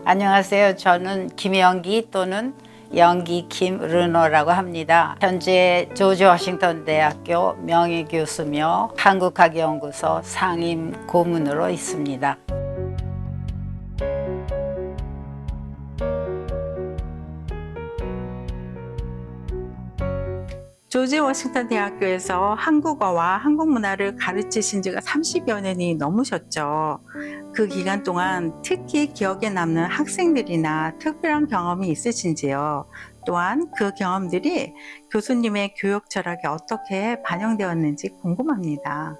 안녕하세요. 저는 김영기 또는 영기 김르노라고 합니다. 현재 조지 워싱턴 대학교 명예교수며 한국학연구소 상임 고문으로 있습니다. 조지 워싱턴 대학교에서 한국어와 한국 문화를 가르치신 지가 30여 년이 넘으셨죠. 그 기간 동안 특히 기억에 남는 학생들이나 특별한 경험이 있으신지요? 또한 그 경험들이 교수님의 교육 철학에 어떻게 반영되었는지 궁금합니다.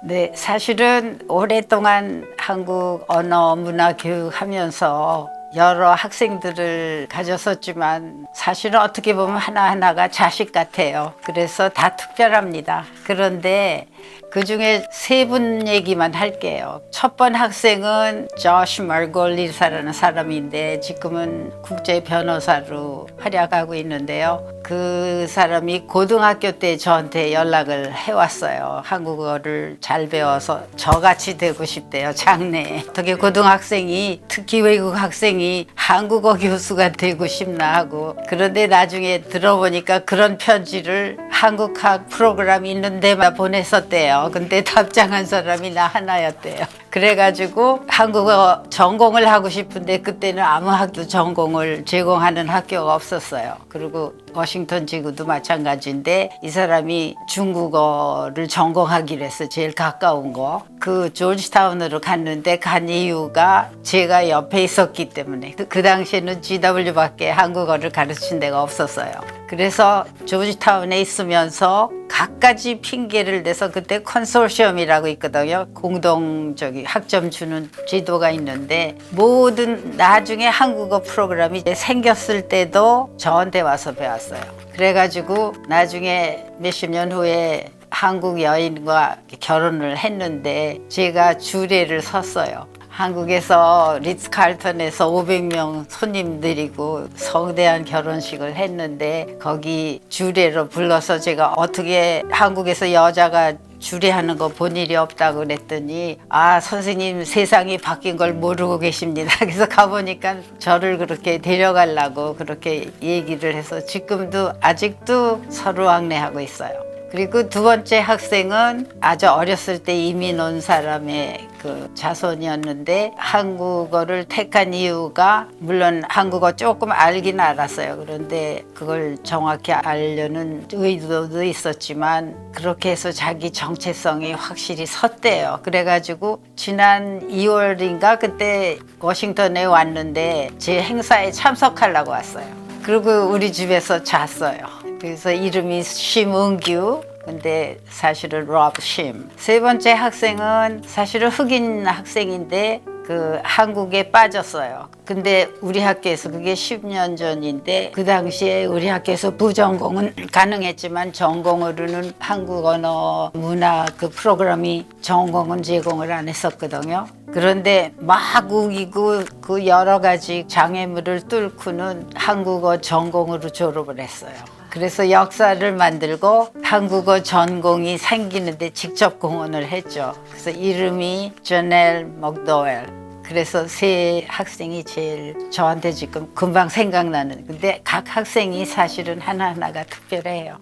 네, 사실은 오랫동안 한국 언어 문화 교육하면서 여러 학생들을 가졌었지만 사실은 어떻게 보면 하나하나가 자식 같아요. 그래서 다 특별합니다. 그런데 그 중에 세 분 얘기만 할게요. 첫 번 학생은 조시 말골리사라는 사람인데 지금은 국제 변호사로 활약하고 있는데요. 그 사람이 고등학교 때 저한테 연락을 해왔어요. 한국어를 잘 배워서 저같이 되고 싶대요. 장래에. 어떻게 고등학생이, 특히 외국 학생이 한국어 교수가 되고 싶나 하고. 그런데 나중에 들어보니까 그런 편지를 한국학 프로그램이 있는 데만 보냈었대요. 근데 답장한 사람이 나 하나였대요. 그래가지고 한국어 전공을 하고 싶은데 그때는 아무 학교 전공을 제공하는 학교가 없었어요. 그리고 워싱턴 지구도 마찬가지인데 이 사람이 중국어를 전공하기로 했어. 제일 가까운 거. 그 조지타운으로 갔는데 간 이유가 제가 옆에 있었기 때문에 그 당시에는 GW밖에 한국어를 가르친 데가 없었어요. 그래서 조지타운에 있으면서 갖가지 핑계를 대서 그때 컨소시엄이라고 있거든요. 공동 학점 주는 지도가 있는데 모든 나중에 한국어 프로그램이 생겼을 때도 저한테 와서 배웠어요. 그래가지고 나중에 몇십 년 후에 한국 여인과 결혼을 했는데 제가 주례를 섰어요. 한국에서 리츠칼턴에서 500명 손님들이고 성대한 결혼식을 했는데 거기 주례로 불러서 제가 어떻게 한국에서 여자가 주례하는 거 본 일이 없다고 그랬더니 아 선생님 세상이 바뀐 걸 모르고 계십니다. 그래서 가보니까 저를 그렇게 데려가려고 그렇게 얘기를 해서 지금도 아직도 서로 왕래하고 있어요. 그리고 두 번째 학생은 아주 어렸을 때 이민 온 사람의 그 자손이었는데 한국어를 택한 이유가 물론 한국어 조금 알긴 알았어요. 그런데 그걸 정확히 알려는 의도도 있었지만 그렇게 해서 자기 정체성이 확실히 섰대요. 그래가지고 지난 2월인가 그때 워싱턴에 왔는데 제 행사에 참석하려고 왔어요. 그리고 우리 집에서 잤어요. 그래서 이름이 심은규, 근데 사실은 로브 심. 세 번째 학생은 사실은 흑인 학생인데 그 한국에 빠졌어요. 근데 우리 학교에서 그게 10년 전인데 그 당시에 우리 학교에서 부전공은 가능했지만 전공으로는 한국 언어 문화 그 프로그램이 전공은 제공을 안 했었거든요. 그런데 막 우기고 그 여러 가지 장애물을 뚫고는 한국어 전공으로 졸업을 했어요. 그래서 역사를 만들고 한국어 전공이 생기는데 직접 공헌을 했죠. 그래서 이름이 저넬 먹도웰. 그래서 세 학생이 제일 저한테 지금 금방 생각나는. 근데 각 학생이 사실은 하나하나가 특별해요.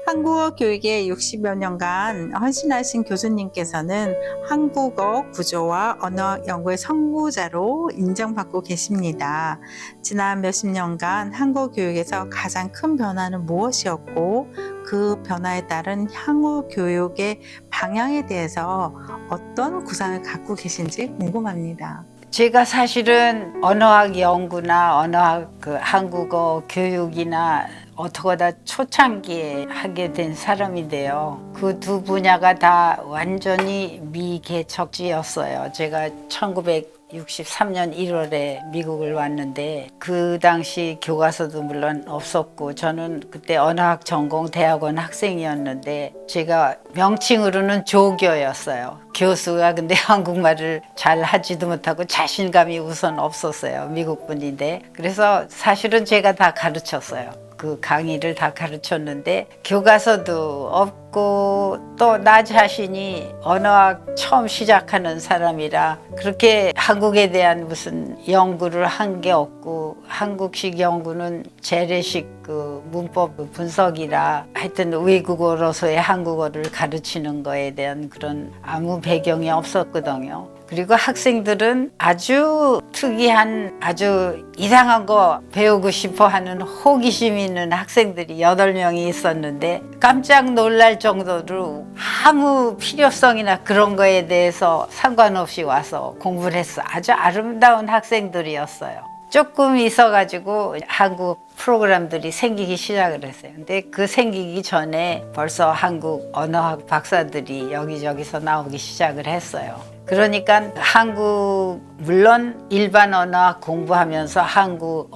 한국어 교육에 60여 년간 헌신하신 교수님께서는 한국어 구조와 언어 연구의 선구자로 인정받고 계십니다. 지난 몇십 년간 한국어 교육에서 가장 큰 변화는 무엇이었고 그 변화에 따른 향후 교육의 방향에 대해서 어떤 구상을 갖고 계신지 궁금합니다. 제가 사실은 언어학 연구나 언어학 그 한국어 교육이나 어떻게다 초창기에 하게 된 사람인데요. 그 두 분야가 다 완전히 미개척지였어요. 제가 1963년 1월에 미국을 왔는데 그 당시 교과서도 물론 없었고 저는 그때 언어학 전공 대학원 학생이었는데 제가 명칭으로는 조교였어요. 교수가 근데 한국말을 잘 하지도 못하고 자신감이 우선 없었어요. 미국 분인데. 그래서 사실은 제가 다 가르쳤어요. 그 강의를 다 가르쳤는데 교과서도 없고 또 나 자신이 언어학 처음 시작하는 사람이라 그렇게 한국에 대한 무슨 연구를 한 게 없고 한국식 연구는 재래식 그 문법 분석이라 하여튼 외국어로서의 한국어를 가르치는 거에 대한 그런 아무 배경이 없었거든요. 그리고 학생들은 아주 특이한 아주 이상한 거 배우고 싶어 하는 호기심 있는 학생들이 8명이 있었는데 깜짝 놀랄 정도로 아무 필요성이나 그런 거에 대해서 상관없이 와서 공부를 했어. 아주 아름다운 학생들이었어요. 조금 있어가지고 한국 프로그램들이 생기기 시작을 했어요. 근데 그 생기기 전에 벌써 한국 언어학 박사들이 여기저기서 나오기 시작을 했어요. 그러니까 한국 물론 일반 언어학 공부하면서 한국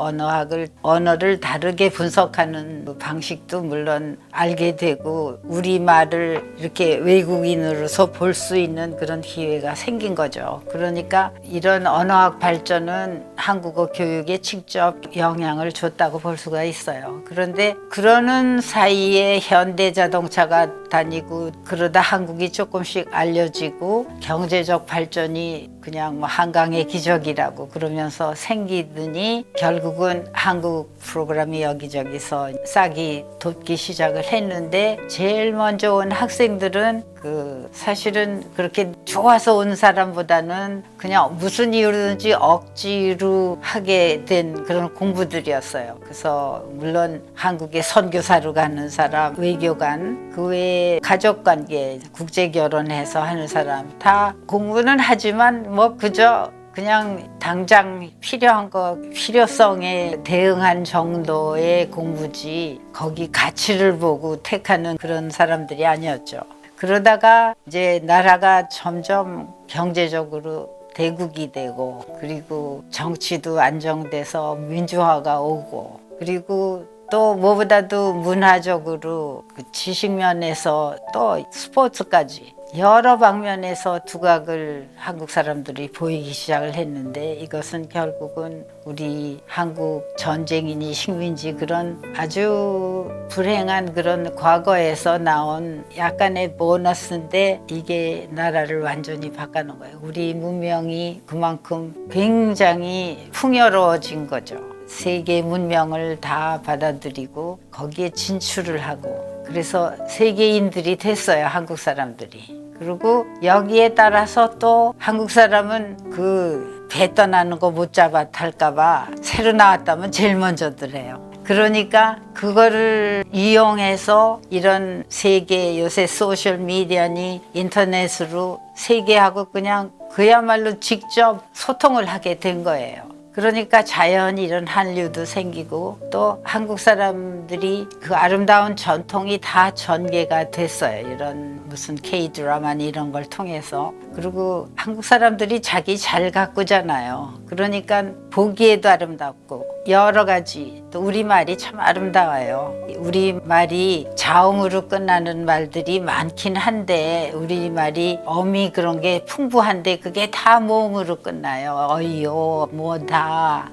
언어를 다르게 분석하는 그 방식도 물론 알게 되고 우리말을 이렇게 외국인으로서 볼 수 있는 그런 기회가 생긴 거죠. 그러니까 이런 언어학 발전은 한국어 교육에 직접 영향을 줬다고 볼 수가 있어요. 그런데 그러는 사이에 현대자동차가 다니고 그러다 한국이 조금씩 알려지고 경제적 발전이 그냥 뭐 한강의 기적이라고 그러면서 생기더니 결국은 한국 프로그램이 여기저기서 싹이 돋기 시작을 했는데 제일 먼저 온 학생들은 그 사실은 그렇게 좋아서 온 사람보다는 그냥 무슨 이유든지 억지로 하게 된 그런 공부들이었어요. 그래서 물론 한국에 선교사로 가는 사람, 외교관, 그 외에 가족관계, 국제결혼해서 하는 사람 다 공부는 하지만 뭐 그저 그냥 당장 필요한 거 필요성에 대응한 정도의 공부지 거기 가치를 보고 택하는 그런 사람들이 아니었죠. 그러다가 이제 나라가 점점 경제적으로 대국이 되고 그리고 정치도 안정돼서 민주화가 오고 그리고 또 무엇보다도 문화적으로 그 지식면에서 또 스포츠까지 여러 방면에서 두각을 한국 사람들이 보이기 시작을 했는데 이것은 결국은 우리 한국 전쟁이니 식민지 그런 아주 불행한 그런 과거에서 나온 약간의 보너스인데 이게 나라를 완전히 바꿔놓은 거예요. 우리 문명이 그만큼 굉장히 풍요로워진 거죠. 세계 문명을 다 받아들이고 거기에 진출을 하고 그래서 세계인들이 됐어요. 한국 사람들이. 그리고 여기에 따라서 또 한국 사람은 그 배 떠나는 거 못 잡아 탈까 봐 새로 나왔다면 제일 먼저들 해요. 그러니까 그거를 이용해서 이런 세계 요새 소셜 미디어니 인터넷으로 세계하고 그냥 그야말로 직접 소통을 하게 된 거예요. 그러니까 자연히 이런 한류도 생기고 또 한국 사람들이 그 아름다운 전통이 다 전개가 됐어요. 이런 무슨 K-드라마니 이런 걸 통해서. 그리고 한국 사람들이 자기 잘 가꾸잖아요. 그러니까 보기에도 아름답고 여러 가지 또 우리말이 참 아름다워요. 우리말이 자음으로 끝나는 말들이 많긴 한데 우리말이 어미 그런 게 풍부한데 그게 다 모음으로 끝나요. 어이요 뭐다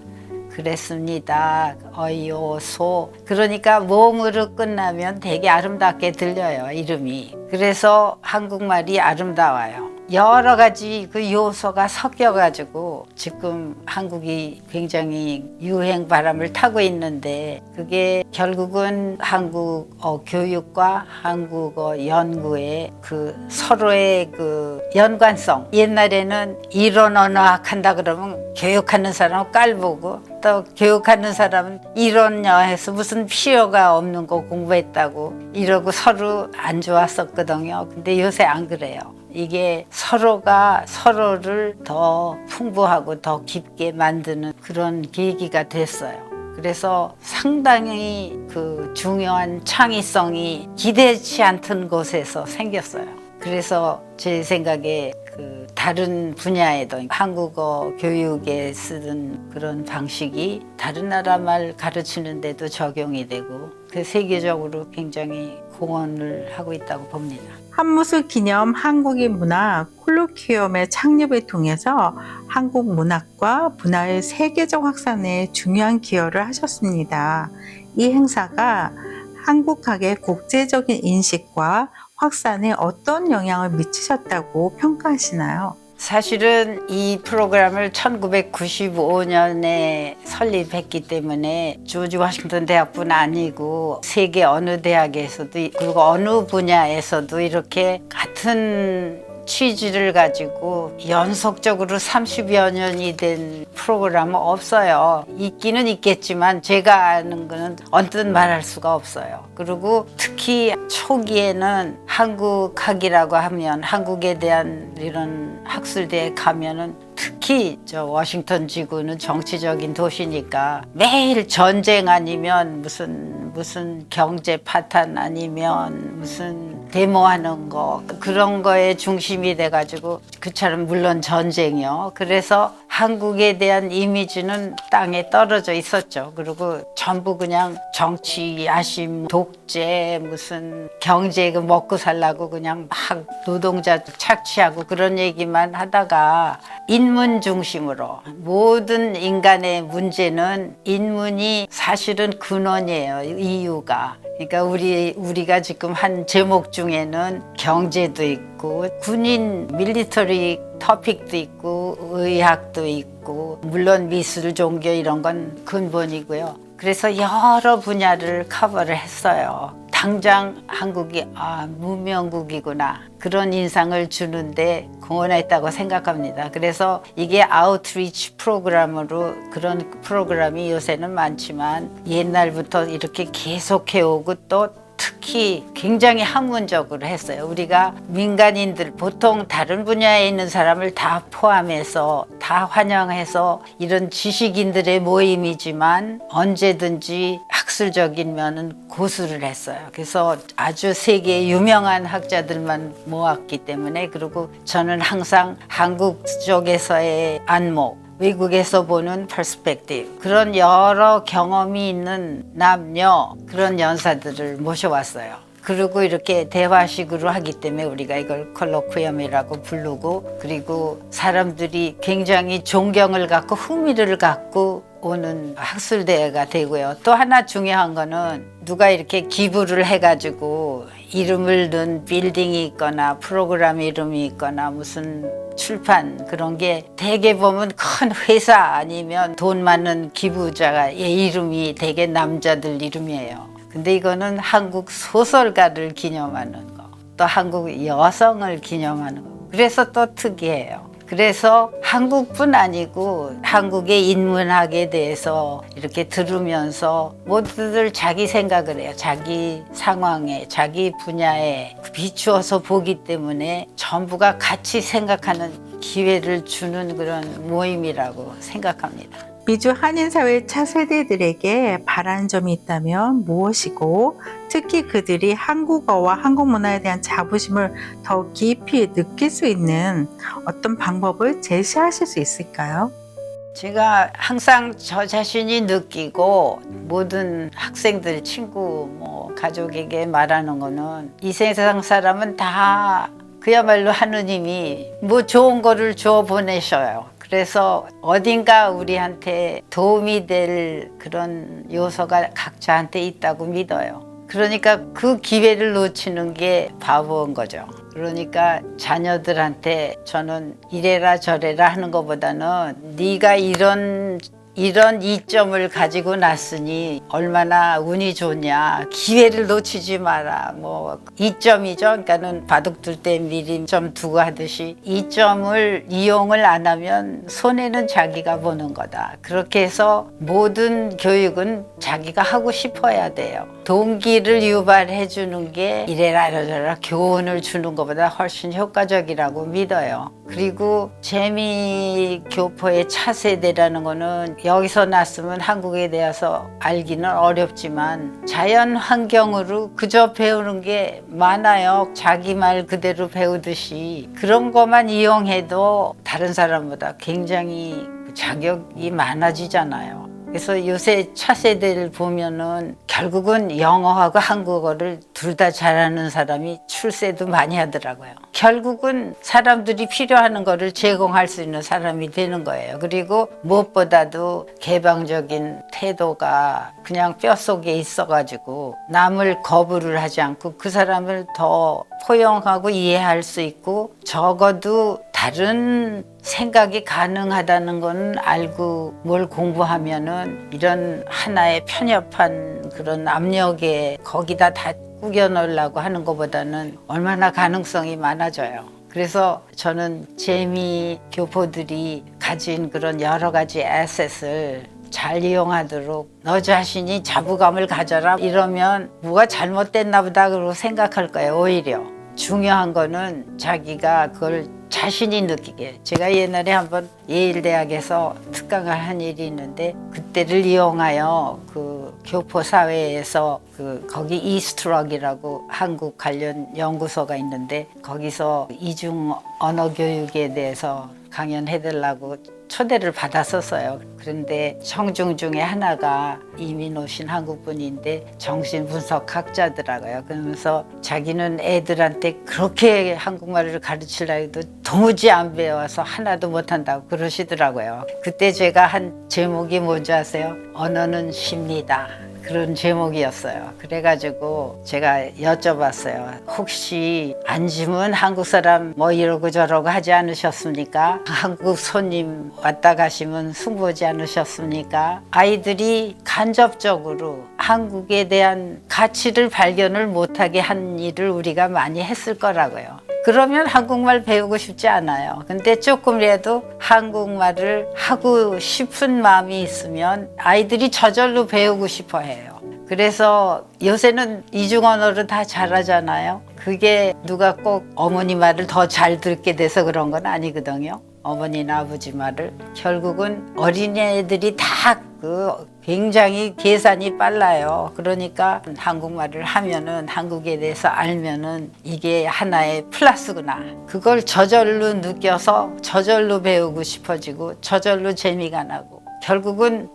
그랬습니다. 어이요 소 그러니까 모음으로 끝나면 되게 아름답게 들려요. 이름이. 그래서 한국말이 아름다워요. 여러 가지 그 요소가 섞여가지고 지금 한국이 굉장히 유행 바람을 타고 있는데 그게 결국은 한국어 교육과 한국어 연구의 그 서로의 그 연관성. 옛날에는 이론 언어학 한다 그러면 교육하는 사람은 깔보고 또 교육하는 사람은 이론여해서 무슨 필요가 없는 거 공부했다고 이러고 서로 안 좋았었거든요. 근데 요새 안 그래요. 이게 서로가 서로를 더 풍부하고 더 깊게 만드는 그런 계기가 됐어요. 그래서 상당히 그 중요한 창의성이 기대치 않던 곳에서 생겼어요. 그래서 제 생각에 그 다른 분야에도 한국어 교육에 쓰던 그런 방식이 다른 나라 말 가르치는 데도 적용이 되고 그 세계적으로 굉장히 공헌을 하고 있다고 봅니다. 한무수 기념 한국인 문화 콜로퀴엄의 창립을 통해서 한국 문학과 문화의 세계적 확산에 중요한 기여를 하셨습니다. 이 행사가 한국학의 국제적인 인식과 확산에 어떤 영향을 미치셨다고 평가하시나요? 사실은 이 프로그램을 1995년에 설립했기 때문에 조지 워싱턴 대학뿐 아니고 세계 어느 대학에서도 그리고 어느 분야에서도 이렇게 같은 취지를 가지고 연속적으로 30여 년이 된 프로그램은 없어요. 있기는 있겠지만 제가 아는 거는 언뜻 말할 수가 없어요. 그리고 특히 초기에는 한국학이라고 하면 한국에 대한 이런 학술대에 가면은 특히 저 워싱턴 지구는 정치적인 도시니까 매일 전쟁 아니면 무슨 경제 파탄 아니면 무슨 데모하는 거 그런 거에 중심이 돼가지고 그처럼 물론 전쟁이요. 그래서 한국에 대한 이미지는 땅에 떨어져 있었죠. 그리고 전부 그냥 정치, 야심, 독재, 무슨 경제 먹고 살라고 그냥 막 노동자 착취하고 그런 얘기만 하다가 인문 중심으로 모든 인간의 문제는 인문이 사실은 근원이에요. 이유가. 그러니까 우리가 지금 한 제목 중에는 경제도 있고 군인 밀리터리 토픽도 있고 의학도 있고 물론 미술 종교 이런 건 근본이고요. 그래서 여러 분야를 커버를 했어요. 당장 한국이 무명국이구나 그런 인상을 주는데 공헌했다고 생각합니다. 그래서 이게 아웃리치 프로그램으로 그런 프로그램이 요새는 많지만 옛날부터 이렇게 계속해오고 또 특히 굉장히 학문적으로 했어요. 우리가 민간인들 보통 다른 분야에 있는 사람을 다 포함해서 다 환영해서 이런 지식인들의 모임이지만 언제든지 학술적인 면은 고수를 했어요. 그래서 아주 세계 유명한 학자들만 모았기 때문에 그리고 저는 항상 한국 쪽에서의 안목 외국에서 보는 퍼스펙티브 그런 여러 경험이 있는 남녀 그런 연사들을 모셔왔어요. 그리고 이렇게 대화식으로 하기 때문에 우리가 이걸 콜로퀴엄이라고 부르고 그리고 사람들이 굉장히 존경을 갖고 흥미를 갖고 오는 학술대회가 되고요. 또 하나 중요한 거는 누가 이렇게 기부를 해가지고 이름을 넣은 빌딩이 있거나 프로그램 이름이 있거나 무슨 출판 그런 게 대개 보면 큰 회사 아니면 돈 많은 기부자의 이름이 대개 남자들 이름이에요. 근데 이거는 한국 소설가를 기념하는 거, 또 한국 여성을 기념하는 거. 그래서 또 특이해요. 그래서 한국뿐 아니고 한국의 인문학에 대해서 이렇게 들으면서 모두들 자기 생각을 해요. 자기 상황에, 자기 분야에 비추어서 보기 때문에 전부가 같이 생각하는 기회를 주는 그런 모임이라고 생각합니다. 미주 한인사회 차세대들에게 바라는 점이 있다면 무엇이고 특히 그들이 한국어와 한국 문화에 대한 자부심을 더 깊이 느낄 수 있는 어떤 방법을 제시하실 수 있을까요? 제가 항상 저 자신이 느끼고 모든 학생들, 친구, 가족에게 말하는 거는 이 세상 사람은 다 그야말로 하느님이 좋은 거를 줘 보내셔요. 그래서 어딘가 우리한테 도움이 될 그런 요소가 각자한테 있다고 믿어요. 그러니까 그 기회를 놓치는 게 바보인 거죠. 그러니까 자녀들한테 저는 이래라 저래라 하는 것보다는 네가 이런 이점을 가지고 났으니 얼마나 운이 좋냐. 기회를 놓치지 마라. 이점이죠. 그러니까는 바둑둘 때 미리 점 두고 하듯이 이점을 이용을 안 하면 손해는 자기가 보는 거다. 그렇게 해서 모든 교육은 자기가 하고 싶어야 돼요. 동기를 유발해 주는 게 이래라 저래라 교훈을 주는 것보다 훨씬 효과적이라고 믿어요. 그리고 재미교포의 차세대라는 거는 여기서 났으면 한국에 대해서 알기는 어렵지만 자연 환경으로 그저 배우는 게 많아요. 자기 말 그대로 배우듯이 그런 것만 이용해도 다른 사람보다 굉장히 자격이 많아지잖아요. 그래서 요새 차세대를 보면은 결국은 영어하고 한국어를 둘 다 잘하는 사람이 출세도 많이 하더라고요. 결국은 사람들이 필요하는 거를 제공할 수 있는 사람이 되는 거예요. 그리고 무엇보다도 개방적인 태도가 그냥 뼛속에 있어가지고 남을 거부를 하지 않고 그 사람을 더 포용하고 이해할 수 있고 적어도 다른 생각이 가능하다는 건 알고 뭘 공부하면은 이런 하나의 편협한 그런 압력에 거기다 다 꾸겨 넣으려고 하는 것보다는 얼마나 가능성이 많아져요. 그래서 저는 재미 교포들이 가진 그런 여러 가지 에셋을 잘 이용하도록 너 자신이 자부감을 가져라 이러면 뭐가 잘못됐나 보다 그러고 생각할 거예요. 오히려 중요한 거는 자기가 그걸 자신이 느끼게. 제가 옛날에 한번 예일대학에서 특강을 한 일이 있는데 그때를 이용하여 그 교포 사회에서 거기 이스트럭이라고 한국 관련 연구소가 있는데 거기서 이중 언어 교육에 대해서 강연해달라고 초대를 받았었어요. 그런데 청중 중에 하나가 이민 오신 한국분인데 정신분석학자더라고요. 그러면서 자기는 애들한테 그렇게 한국말을 가르치려 해도 도무지 안 배워서 하나도 못한다고 그러시더라고요. 그때 제가 한 제목이 뭔지 아세요? 언어는 쉽니다. 그런 제목이었어요. 그래가지고 제가 여쭤봤어요. 혹시 앉으면 한국 사람 뭐 이러고 저러고 하지 않으셨습니까? 한국 손님 왔다 가시면 숭보지 않으셨습니까? 아이들이 간접적으로 한국에 대한 가치를 발견을 못하게 한 일을 우리가 많이 했을 거라고요. 그러면 한국말 배우고 싶지 않아요. 근데 조금이라도 한국말을 하고 싶은 마음이 있으면 아이들이 저절로 배우고 싶어 해요. 그래서 요새는 이중 언어를 다 잘하잖아요. 그게 누가 꼭 어머니 말을 더 잘 듣게 돼서 그런 건 아니거든요. 어머니나 아버지 말을. 결국은 어린애들이 다 굉장히 계산이 빨라요. 그러니까 한국말을 하면은 한국에 대해서 알면은 이게 하나의 플러스구나. 그걸 저절로 느껴서 저절로 배우고 싶어지고 저절로 재미가 나고. 결국은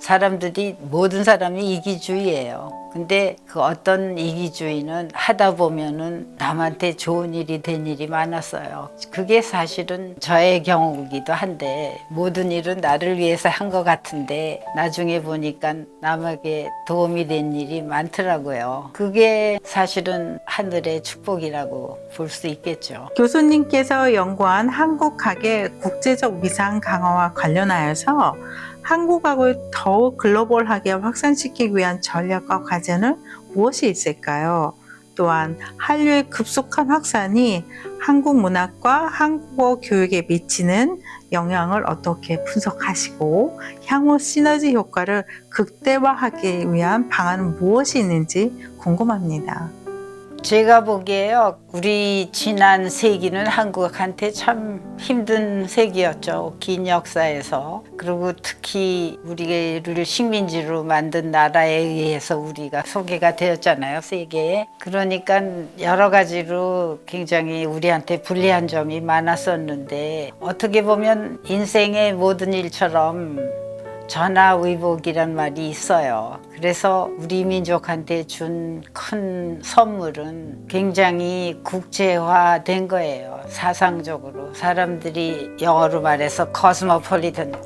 모든 사람이 이기주의예요. 근데 그 어떤 이기주의는 하다 보면은 남한테 좋은 일이 된 일이 많았어요. 그게 사실은 저의 경우이기도 한데 모든 일은 나를 위해서 한 것 같은데 나중에 보니까 남에게 도움이 된 일이 많더라고요. 그게 사실은 하늘의 축복이라고 볼 수 있겠죠. 교수님께서 연구한 한국학의 국제적 위상 강화와 관련하여서 한국학을 더욱 글로벌하게 확산시키기 위한 전략과 과제는 무엇이 있을까요? 또한 한류의 급속한 확산이 한국 문학과 한국어 교육에 미치는 영향을 어떻게 분석하시고 향후 시너지 효과를 극대화하기 위한 방안은 무엇이 있는지 궁금합니다. 제가 보기에요, 우리 지난 세기는 한국한테 참 힘든 세기였죠. 긴 역사에서. 그리고 특히 우리를 식민지로 만든 나라에 의해서 우리가 소개가 되었잖아요, 세계에. 그러니까 여러 가지로 굉장히 우리한테 불리한 점이 많았었는데 어떻게 보면 인생의 모든 일처럼 전화위복이란 말이 있어요. 그래서 우리 민족한테 준 큰 선물은 굉장히 국제화된 거예요. 사상적으로. 사람들이 영어로 말해서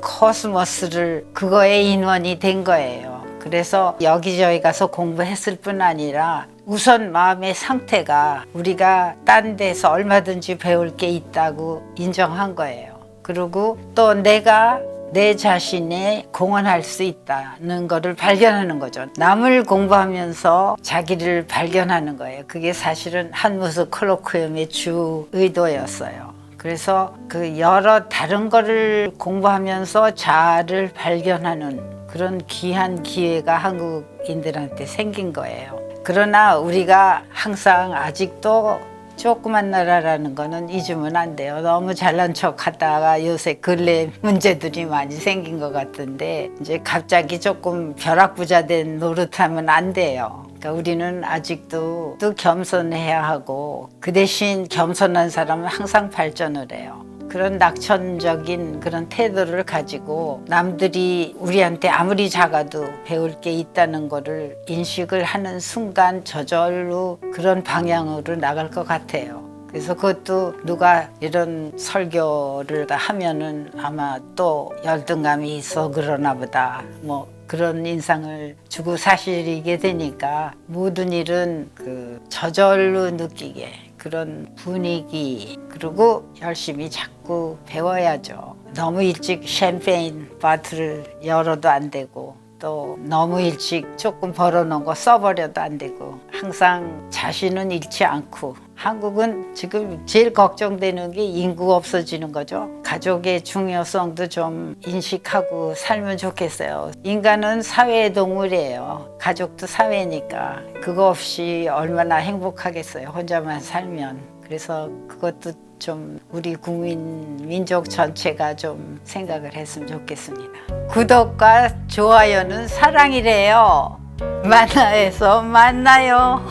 코스모스를 그거의 인원이 된 거예요. 그래서 여기저기 가서 공부했을 뿐 아니라 우선 마음의 상태가 우리가 딴 데서 얼마든지 배울 게 있다고 인정한 거예요. 그리고 또 내가 내 자신에 공헌할 수 있다는 것을 발견하는 거죠. 남을 공부하면서 자기를 발견하는 거예요. 그게 사실은 한무수 콜로퀴움의 주 의도였어요. 그래서 그 여러 다른 거를 공부하면서 자아를 발견하는 그런 귀한 기회가 한국인들한테 생긴 거예요. 그러나 우리가 항상 아직도 조그만 나라라는 거는 잊으면 안 돼요. 너무 잘난 척 하다가 요새 근래 문제들이 많이 생긴 것 같은데 이제 갑자기 조금 벼락부자 된 노릇하면 안 돼요. 그러니까 우리는 아직도 또 겸손해야 하고 그 대신 겸손한 사람은 항상 발전을 해요. 그런 낙천적인 그런 태도를 가지고 남들이 우리한테 아무리 작아도 배울 게 있다는 거를 인식을 하는 순간 저절로 그런 방향으로 나갈 것 같아요. 그래서 그것도 누가 이런 설교를 하면은 아마 또 열등감이 있어 그러나 보다 뭐 그런 인상을 주고 사실이게 되니까 모든 일은 그 저절로 느끼게 그런 분위기 그리고 열심히 자꾸 배워야죠. 너무 일찍 샴페인 바트를 열어도 안 되고 또 너무 일찍 조금 벌어놓은 거 써버려도 안 되고 항상 자신은 잃지 않고 한국은 지금 제일 걱정되는 게 인구가 없어지는 거죠. 가족의 중요성도 좀 인식하고 살면 좋겠어요. 인간은 사회의 동물이에요. 가족도 사회니까 그거 없이 얼마나 행복하겠어요. 혼자만 살면. 그래서 그것도 좀 우리 국민 민족 전체가 좀 생각을 했으면 좋겠습니다. 구독과 좋아요는 사랑이래요. 만나에서 만나요.